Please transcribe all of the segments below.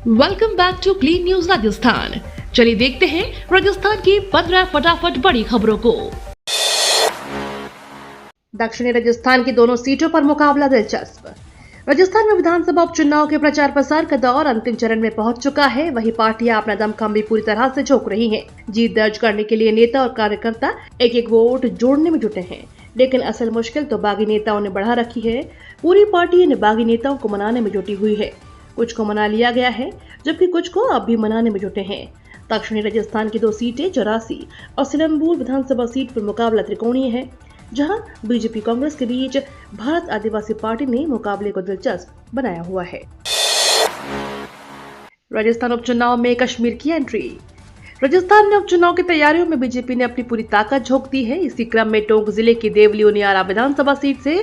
Welcome back to clean news Rajasthan. चलिए देखते हैं राजस्थान की 15 फटाफट बड़ी खबरों को। दक्षिणी राजस्थान की दोनों सीटों पर मुकाबला दिलचस्प। राजस्थान में विधानसभा उपचुनाव के प्रचार प्रसार का दौर अंतिम चरण में पहुंच चुका है। वहीं पार्टियां अपना दमखम भी पूरी तरह से झोंक रही हैं। जीत दर्ज करने के लिए नेता और कार्यकर्ता एक एक वोट जोड़ने में जुटे हैं, लेकिन असल मुश्किल तो बागी नेताओं ने बढ़ा रखी है। पूरी पार्टी इन बागी नेताओं को मनाने में जुटी हुई है। कुछ को मना लिया गया है, जबकि कुछ को अब भी मनाने में जुटे हैं। दक्षिणी राजस्थान की दो सीटें 84 और सिलंबूर विधानसभा सीट पर मुकाबला त्रिकोणीय है, जहां बीजेपी कांग्रेस के बीच भारत आदिवासी पार्टी ने मुकाबले को दिलचस्प बनाया हुआ है। राजस्थान उपचुनाव में कश्मीर की एंट्री। राजस्थान में उपचुनाव की तैयारियों में बीजेपी ने अपनी पूरी ताकत झोंक दी है। इसी क्रम में टोंक जिले की देवली उनियारा विधानसभा सीट से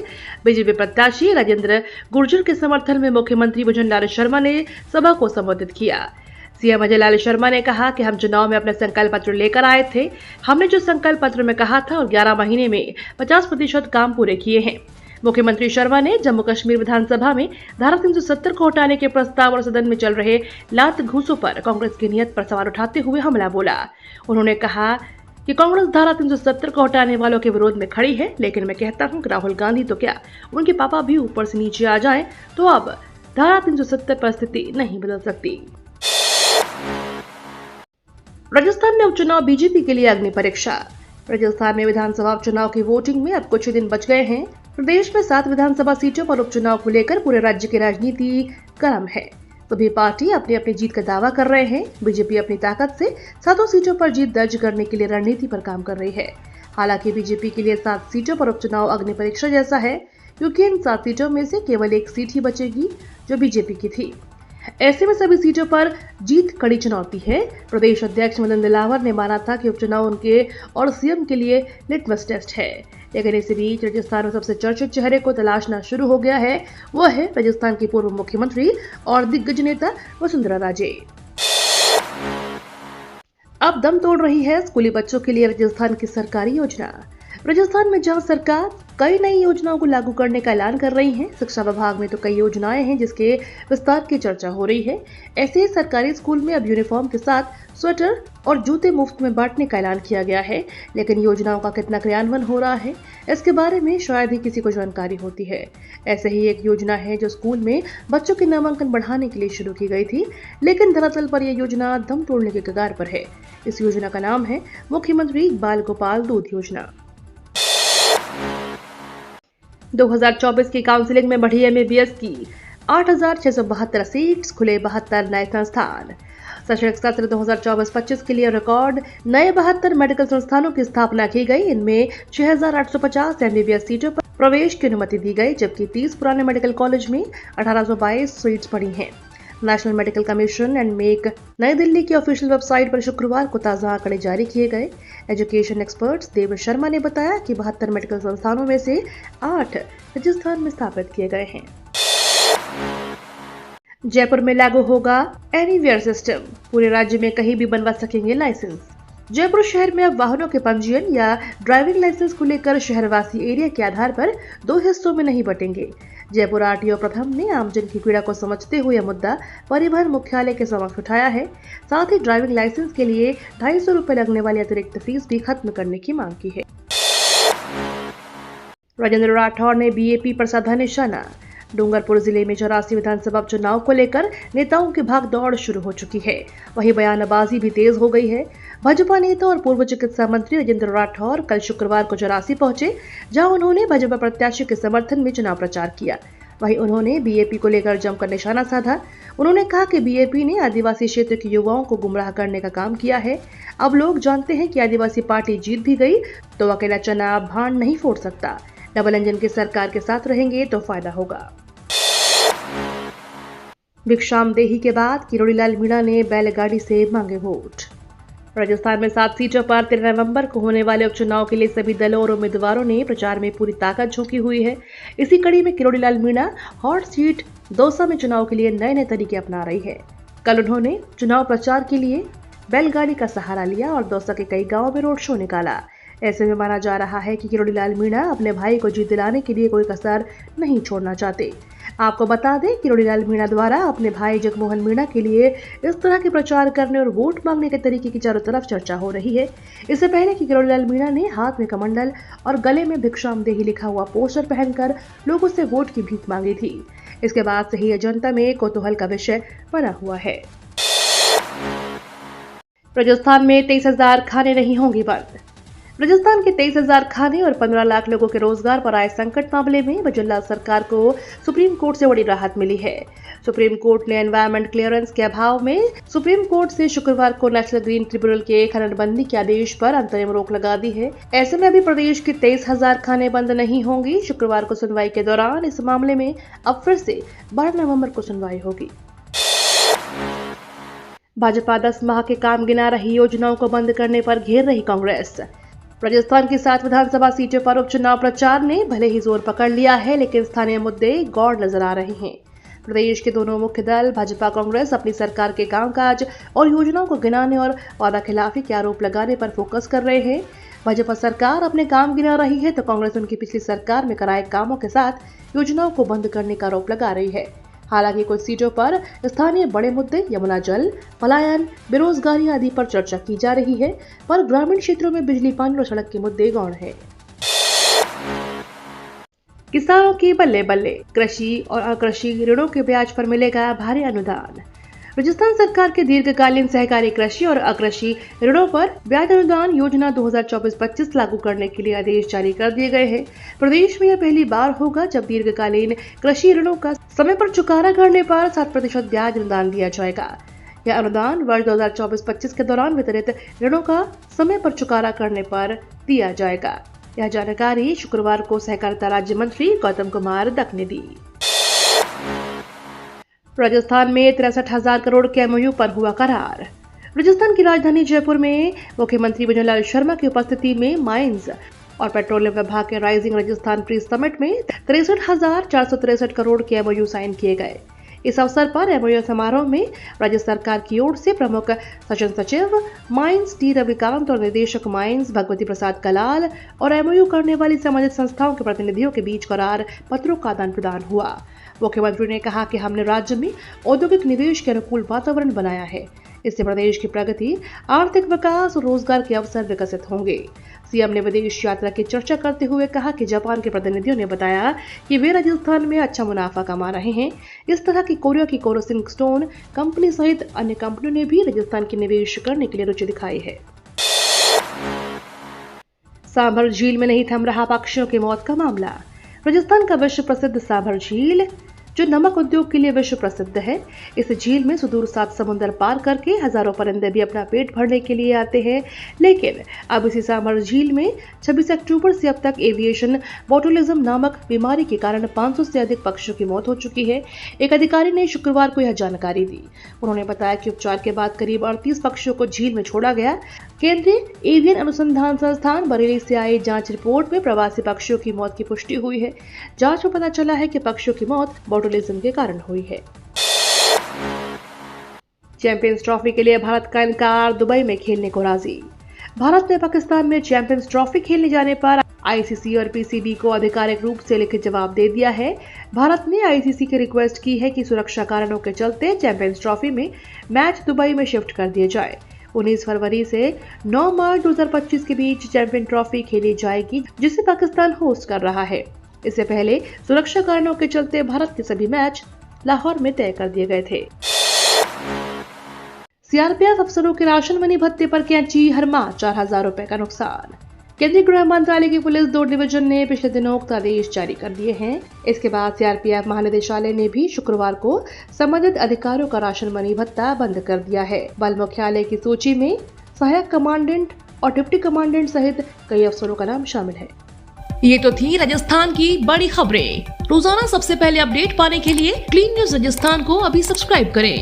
बीजेपी प्रत्याशी राजेंद्र गुर्जर के समर्थन में मुख्यमंत्री भजन लाल शर्मा ने सभा को संबोधित किया। सीएम भजन लाल शर्मा ने कहा कि हम चुनाव में अपने संकल्प पत्र लेकर आए थे। हमने जो संकल्प पत्र में कहा था और 11 महीने में 50% काम पूरे किए हैं। मुख्यमंत्री शर्मा ने जम्मू कश्मीर विधानसभा में धारा 370 को हटाने के प्रस्ताव और सदन में चल रहे लात घूसों पर कांग्रेस की नीयत पर सवाल उठाते हुए हमला बोला। उन्होंने कहा कि कांग्रेस धारा 370 को हटाने वालों के विरोध में खड़ी है, लेकिन मैं कहता हूं कि राहुल गांधी तो क्या, उनके पापा भी ऊपर से नीचे आ जाएं तो अब धारा 370 पर स्थिति नहीं बदल सकती। राजस्थान में उपचुनाव बीजेपी के लिए अग्नि परीक्षा। राजस्थान में विधानसभा उपचुनाव की वोटिंग में अब कुछ ही दिन बच गए हैं। प्रदेश में 7 विधानसभा सीटों पर उपचुनाव को लेकर पूरे राज्य की राजनीति गर्म है। सभी पार्टी अपनी अपनी जीत का दावा कर रहे हैं। बीजेपी अपनी ताकत से 7 सीटों पर जीत दर्ज करने के लिए रणनीति पर काम कर रही है। हालांकि बीजेपी के लिए 7 सीटों पर उपचुनाव अग्नि परीक्षा जैसा है, क्योंकि इन 7 सीटों में से केवल एक सीट ही बचेगी जो बीजेपी की थी। ऐसे में सभी सीटों पर जीत कड़ी चुनौती है। प्रदेश अध्यक्ष मदन दिलावर ने माना था कि उपचुनाव उनके और सीएम के लिए लिटमस टेस्ट है, लेकिन इसी बीच राजस्थान में सबसे चर्चित चेहरे को तलाशना शुरू हो गया है। वो है राजस्थान की पूर्व मुख्यमंत्री और दिग्गज नेता वसुंधरा राजे। अब दम तोड़ रही है स्कूली बच्चों के लिए राजस्थान की सरकारी योजना। राजस्थान में जहां सरकार कई नई योजनाओं को लागू करने का ऐलान कर रही है, शिक्षा विभाग में तो कई योजनाएं हैं जिसके विस्तार की चर्चा हो रही है। ऐसे ही सरकारी स्कूल में अब यूनिफॉर्म के साथ स्वेटर और जूते मुफ्त में बांटने का ऐलान किया गया है, लेकिन योजनाओं का कितना क्रियान्वयन हो रहा है इसके बारे में शायद ही किसी को जानकारी होती है। ऐसे ही एक योजना है जो स्कूल में बच्चों के नामांकन बढ़ाने के लिए शुरू की गई थी, लेकिन धरातल पर यह योजना दम तोड़ने के कगार पर है। इस योजना का नाम है मुख्यमंत्री बाल गोपाल दूध योजना। 2024 की काउंसिलिंग में बढ़ी एमबीबीएस की 8,672 सीट्स, खुले 72 नए संस्थान। शैक्षणिक सत्र 2024-25 के लिए रिकॉर्ड नए 72 मेडिकल संस्थानों की स्थापना की गई। इनमें 6,850 एमबीबीएस सीटों पर प्रवेश की अनुमति दी गई, जबकि 30 पुराने मेडिकल कॉलेज में 1822 सीट्स पड़ी हैं। National medical commission and make नई दिल्ली की ऑफिशियल वेबसाइट पर शुक्रवार को ताजा आंकड़े जारी किए गए। एजुकेशन एक्सपर्ट्स देव शर्मा ने बताया कि 72 मेडिकल संस्थानों में से 8 राजस्थान में स्थापित किए गए हैं। जयपुर में लागू होगा एनीवेयर सिस्टम, पूरे राज्य में कहीं भी बनवा सकेंगे लाइसेंस। जयपुर शहर में अब वाहनों के पंजीयन या ड्राइविंग लाइसेंस को लेकर शहरवासी एरिया के आधार पर 2 हिस्सों में नहीं बटेंगे। जयपुर आरटीओ प्रथम ने आमजन की पीड़ा को समझते हुए मुद्दा परिवहन मुख्यालय के समक्ष उठाया है। साथ ही ड्राइविंग लाइसेंस के लिए 250 रुपए लगने वाली अतिरिक्त फीस भी खत्म करने की मांग की है। राजेंद्र राठौर ने बीएपी पर साधा निशाना। डूंगरपुर जिले में 84 विधानसभा चुनाव को लेकर नेताओं की भाग दौड़ शुरू हो चुकी है। वहीं बयानबाजी भी तेज हो गई है। भाजपा नेता और पूर्व चिकित्सा मंत्री राजेंद्र राठौर कल शुक्रवार को 84 पहुंचे, जहां उन्होंने भाजपा प्रत्याशी के समर्थन में चुनाव प्रचार किया। वहीं उन्होंने बीएपी को लेकर जमकर निशाना साधा। उन्होंने कहा कि बीएपी ने आदिवासी क्षेत्र के युवाओं को गुमराह करने का काम किया है। अब लोग जानते हैं कि आदिवासी पार्टी जीत भी गई तो अकेला चना भांड नहीं फोड़ सकता। डबल इंजन की सरकार के साथ रहेंगे तो फायदा होगा। भिक्षामदेही के बाद किरोड़ीलाल मीणा ने बैलगाड़ी से मांगे वोट। राजस्थान में 7 सीटों पर 13 नवंबर को होने वाले उपचुनाव के लिए सभी दलों और उम्मीदवारों ने प्रचार में पूरी ताकत झोंकी हुई है। इसी कड़ी में किरोड़ीलाल मीणा हॉट सीट दौसा में चुनाव के लिए नए नए तरीके अपना रही है। कल उन्होंने चुनाव प्रचार के लिए बैलगाड़ी का सहारा लिया और दौसा के कई गांवों में रोड शो निकाला। ऐसे में माना जा रहा है कि किरोड़ीलाल मीणा अपने भाई को जीत दिलाने के लिए कोई कसर नहीं छोड़ना चाहते। आपको बता दें कि रोडीलाल मीणा द्वारा अपने भाई जगमोहन मीणा के लिए इस तरह के प्रचार करने और वोट मांगने के तरीके की चारों तरफ चर्चा हो रही है। इससे पहले कि रोडीलाल मीणा ने हाथ में कमंडल और गले में भिक्षामदेही लिखा हुआ पोस्टर पहनकर लोगों से वोट की भीख मांगी थी। इसके बाद से ही जनता में कौतूहल का विषय बना हुआ है। राजस्थान में 23,000 खाने नहीं होंगे बंद। राजस्थान के 23,000 खाने और 15 लाख लोगों के रोजगार पर आए संकट मामले में बजरलाल सरकार को सुप्रीम कोर्ट से बड़ी राहत मिली है। सुप्रीम कोर्ट ने एनवायरमेंट क्लियरेंस के अभाव में सुप्रीम कोर्ट से शुक्रवार को नेशनल ग्रीन ट्रिब्यूनल के खननबंदी के आदेश पर अंतरिम रोक लगा दी है। ऐसे में अभी प्रदेश के 23,000 खाने बंद नहीं होंगी। शुक्रवार को सुनवाई के दौरान इस मामले में अब फिर से 12 नवम्बर को सुनवाई होगी। भाजपा 10 माह के काम गिना रही योजनाओं को बंद करने पर घेर रही कांग्रेस। राजस्थान की 7 विधानसभा सीटों पर उपचुनाव प्रचार ने भले ही जोर पकड़ लिया है, लेकिन स्थानीय मुद्दे गौर नजर आ रहे हैं। प्रदेश के दोनों मुख्य दल भाजपा कांग्रेस अपनी सरकार के कामकाज और योजनाओं को गिनाने और वादा खिलाफी के आरोप लगाने पर फोकस कर रहे हैं। भाजपा सरकार अपने काम गिना रही है तो कांग्रेस उनकी पिछली सरकार में कराए कामों के साथ योजनाओं को बंद करने का आरोप लगा रही है। हालांकि कुछ सीटों पर स्थानीय बड़े मुद्दे यमुना जल, पलायन, बेरोजगारी आदि पर चर्चा की जा रही है, पर ग्रामीण क्षेत्रों में बिजली, पानी और सड़क के मुद्दे गौण हैं। किसानों की बल्ले बल्ले, कृषि और अकृषि ऋणों के ब्याज पर मिलेगा भारी अनुदान। राजस्थान सरकार के दीर्घकालीन सहकारी कृषि और अकृषि ऋणों पर ब्याज अनुदान योजना 2024-25 लागू करने के लिए आदेश जारी कर दिए गए हैं। प्रदेश में यह पहली बार होगा जब दीर्घकालीन कृषि ऋणों का समय पर चुकारा करने पर 7% ब्याज अनुदान दिया जाएगा। यह अनुदान वर्ष 2024-25 के दौरान वितरित ऋणों का समय पर चुकारा करने पर दिया जाएगा। यह जानकारी शुक्रवार को सहकारिता राज्य मंत्री गौतम कुमार दत्त ने दी। राजस्थान में 63,000 करोड़ के MOU पर हुआ करार। राजस्थान की राजधानी जयपुर में मुख्यमंत्री बजरलाल शर्मा की उपस्थिति में माइंस और पेट्रोलियम विभाग के राइजिंग राजस्थान प्री समिट में 63,463 करोड़ के MOU साइन किए गए। इस अवसर पर MOU समारोह में राज्य सरकार की ओर से प्रमुख शासन सचिव माइंस टी रविकांत और निदेशक माइंस भगवती प्रसाद कलाल और MOU करने वाली संबंधित संस्थाओं के प्रतिनिधियों के बीच करार पत्रों का आदान प्रदान हुआ। मुख्यमंत्री ने कहा कि हमने राज्य में औद्योगिक निवेश के अनुकूल वातावरण बनाया है। इससे प्रदेश की प्रगति, आर्थिक विकास और रोजगार के अवसर विकसित होंगे। सीएम ने विदेश यात्रा की चर्चा करते हुए कहा कि जापान के प्रतिनिधियों ने बताया कि वे राजस्थान में अच्छा मुनाफा कमा रहे हैं। इस तरह की कोरिया की कोरोसिंग स्टोन कंपनी सहित अन्य कंपनियों ने भी राजस्थान की निवेश करने के लिए रुचि दिखाई है। सांभर झील में नहीं थम रहा पक्षियों की मौत का मामला। राजस्थान का विश्व प्रसिद्ध सांभर झील जो नमक उद्योग के लिए विश्व प्रसिद्ध है, इस झील में सुदूर 7 समुद्र पार करके हजारों परिंदे भी अपना पेट भरने के लिए आते हैं। लेकिन अब इसी सांभर झील में 26 अक्टूबर से अब तक एविएशन बोटुलिज्म नामक बीमारी के कारण 500 से अधिक पक्षियों की मौत हो चुकी है। एक अधिकारी ने शुक्रवार को यह जानकारी दी। उन्होंने बताया कि उपचार के बाद करीब 38 पक्षियों को झील में छोड़ा गया। केंद्रीय एवियन अनुसंधान संस्थान बरेली से आई जांच रिपोर्ट में प्रवासी पक्षियों की मौत की पुष्टि हुई है। जांच में पता चला है कि पक्षियों की मौत बोटुलिज्म के कारण हुई है। चैंपियंस ट्रॉफी के लिए भारत का इनकार, दुबई में खेलने को राजी। भारत ने पाकिस्तान में चैंपियंस ट्रॉफी खेलने जाने पर आईसीसी और पीसीबी को आधिकारिक रूप से लिखित जवाब दे दिया है। भारत ने आईसीसी की रिक्वेस्ट की है कि सुरक्षा कारणों के चलते चैंपियंस ट्रॉफी में मैच दुबई में शिफ्ट कर दिए जाए। 19 फरवरी से 9 मार्च 2025 के बीच चैंपियन ट्रॉफी खेली जाएगी, जिसे पाकिस्तान होस्ट कर रहा है। इससे पहले सुरक्षा कारणों के चलते भारत के सभी मैच लाहौर में तय कर दिए गए थे। सीआरपीएफ अफसरों के राशन मनी भत्ते पर कैंची, हर माह 4,000 रुपए का नुकसान। केंद्रीय गृह मंत्रालय की पुलिस 2 डिवीजन ने पिछले दिनों उक्त आदेश जारी कर दिए हैं। इसके बाद सीआरपीएफ महानिदेशालय ने भी शुक्रवार को संबंधित अधिकारियों का राशन मनी भत्ता बंद कर दिया है। बल मुख्यालय की सूची में सहायक कमांडेंट और डिप्टी कमांडेंट सहित कई अफसरों का नाम शामिल है। ये तो थी राजस्थान की बड़ी खबरें। रोजाना सबसे पहले अपडेट पाने के लिए क्लीन न्यूज राजस्थान को अभी सब्सक्राइब करें।